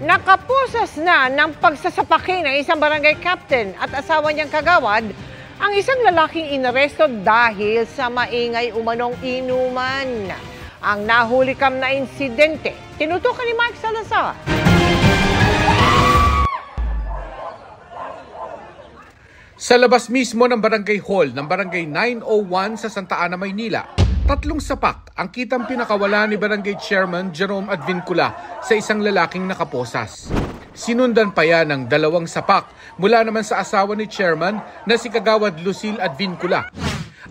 Nakapusas na ng pagsasapaki ng isang barangay captain at asawa niyang kagawad ang isang lalaking inaresto dahil sa maingay umanong inuman. Ang nahulikam na insidente, tinutukan ni Mark Salazar. Sa labas mismo ng barangay hall ng barangay 901 sa Santa Ana, Maynila, 3 sapak ang kitang pinakawala ni barangay chairman Jerome Advincula sa isang lalaking nakaposas. Sinundan pa yan ng 2 sapak mula naman sa asawa ni chairman na si Kagawad Lucille Advincula.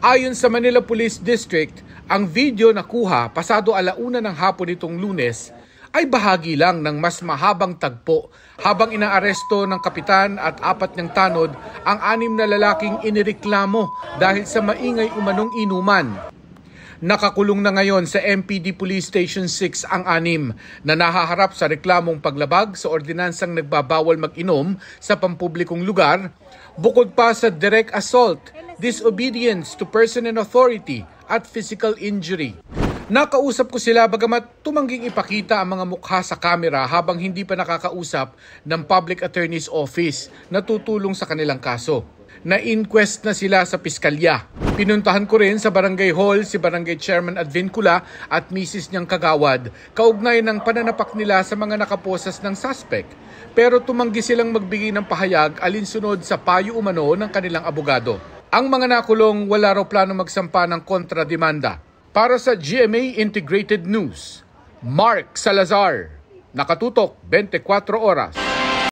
Ayon sa Manila Police District, ang video na kuha pasado 1:00 ng hapon nitong Lunes ay bahagi lang ng mas mahabang tagpo habang inaaresto ng kapitan at 4 niyang tanod ang 6 na lalaking inireklamo dahil sa maingay umanong inuman. Nakakulong na ngayon sa MPD Police Station 6 ang 6 na nahaharap sa reklamong paglabag sa ordinansang nagbabawal mag-inom sa pampublikong lugar, bukod pa sa direct assault, disobedience to person and authority at physical injury. Nakausap ko sila bagamat tumangging ipakita ang mga mukha sa kamera habang hindi pa nakakausap ng Public Attorney's Office na tutulong sa kanilang kaso. Na-inquest na sila sa piskalya. Pinuntahan ko rin sa barangay hall si barangay chairman Advincula at misis niyang kagawad, kaugnay ng pananapak nila sa mga nakaposas ng suspect. Pero tumanggi silang magbigay ng pahayag alinsunod sa payo umano ng kanilang abogado. Ang mga nakulong wala raw plano magsampa ng kontrademanda. Para sa GMA Integrated News, Mark Salazar, nakatutok 24 oras.